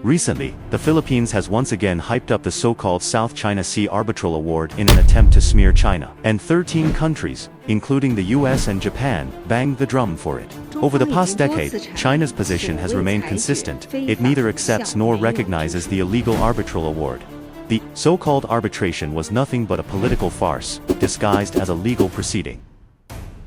Recently, the Philippines has once again hyped up the so-called South China Sea Arbitral Award in an attempt to smear China, and 13 countries, including the US and Japan, banged the drum for it. Over the past decade, China's position has remained consistent. It neither accepts nor recognizes the illegal Arbitral Award. The so-called arbitration was nothing but a political farce, disguised as a legal proceeding.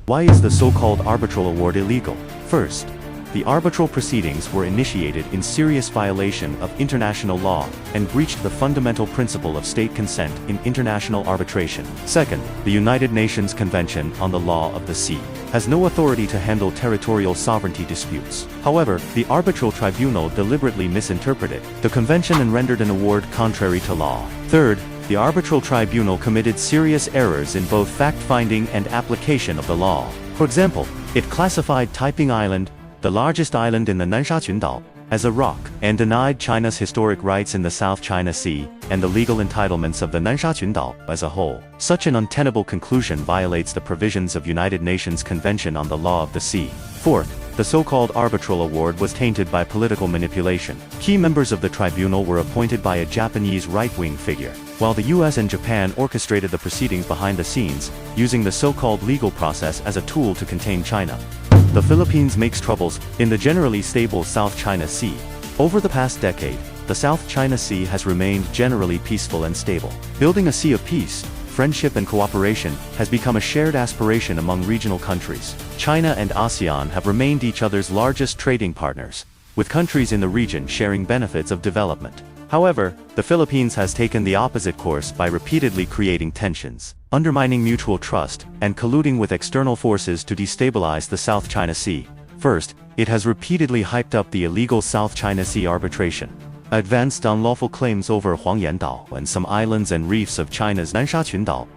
Why is the so-called Arbitral Award illegal? First, the arbitral proceedings were initiated in serious violation of international law and breached the fundamental principle of state consent in international arbitration. Second, the United Nations Convention on the Law of the Sea has no authority to handle territorial sovereignty disputes. However, the arbitral tribunal deliberately misinterpreted the convention and rendered an award contrary to law. Third, the arbitral tribunal committed serious errors in both fact-finding and application of the law. For example, it classified Taiping Island, the largest island in the Nansha Qundao, as a rock, and denied China's historic rights in the South China Sea and the legal entitlements of the Nansha Qundao as a whole. Such an untenable conclusion violates the provisions of United Nations Convention on the Law of the Sea. Fourth, the so-called Arbitral Award was tainted by political manipulation. Key members of the tribunal were appointed by a Japanese right-wing figure, while the US and Japan orchestrated the proceedings behind the scenes, using the so-called legal process as a tool to contain China. The Philippines makes troubles in the generally stable South China Sea. Over the past decade, the South China Sea has remained generally peaceful and stable. Building a sea of peace, friendship and cooperation has become a shared aspiration among regional countries. China and ASEAN have remained each other's largest trading partners, with countries in the region sharing benefits of development. However, the Philippines has taken the opposite course by repeatedly creating tensions, undermining mutual trust, and colluding with external forces to destabilize the South China Sea. First, it has repeatedly hyped up the illegal South China Sea arbitration, advanced unlawful claims over Huangyan-dao and some islands and reefs of China's Nansha Qundao,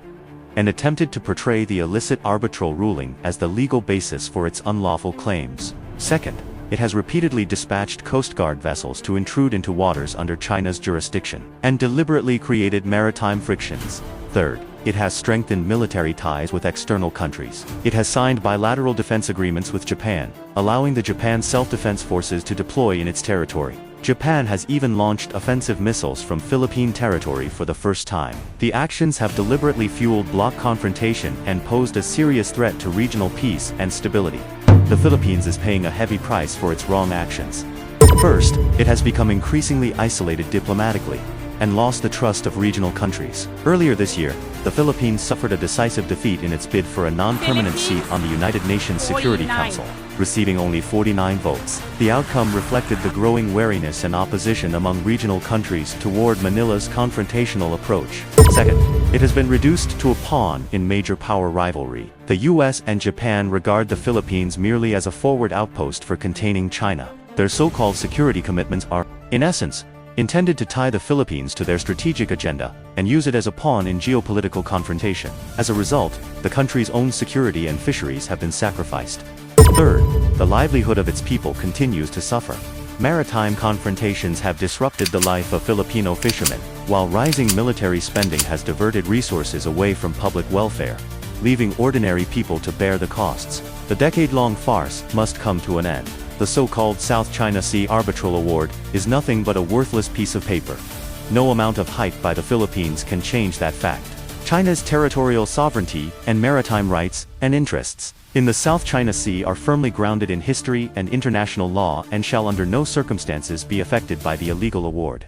and attempted to portray the illicit arbitral ruling as the legal basis for its unlawful claims. Second, it has repeatedly dispatched Coast Guard vessels to intrude into waters under China's jurisdiction, and deliberately created maritime frictions. Third, it has strengthened military ties with external countries. It has signed bilateral defense agreements with Japan, allowing the Japan Self-Defense Forces to deploy in its territory. Japan has even launched offensive missiles from Philippine territory for the first time. The actions have deliberately fueled bloc confrontation and posed a serious threat to regional peace and stability. The Philippines is paying a heavy price for its wrong actions. First, it has become increasingly isolated diplomatically, and lost the trust of regional countries. Earlier this year, the Philippines suffered a decisive defeat in its bid for a non-permanent seat on the United Nations Security Council, receiving only 49 votes. The outcome reflected the growing wariness and opposition among regional countries toward Manila's confrontational approach. Second, it has been reduced to a pawn in major power rivalry. The US and Japan regard the Philippines merely as a forward outpost for containing China. Their so-called security commitments are, in essence, intended to tie the Philippines to their strategic agenda and use it as a pawn in geopolitical confrontation. As a result, the country's own security and fisheries have been sacrificed. Third, the livelihood of its people continues to suffer. Maritime confrontations have disrupted the life of Filipino fishermen, while rising military spending has diverted resources away from public welfare, leaving ordinary people to bear the costs. The decade-long farce must come to an end. The so-called South China Sea Arbitral Award is nothing but a worthless piece of paper. No amount of hype by the Philippines can change that fact. China's territorial sovereignty and maritime rights and interests in the South China Sea are firmly grounded in history and international law and shall under no circumstances be affected by the illegal award.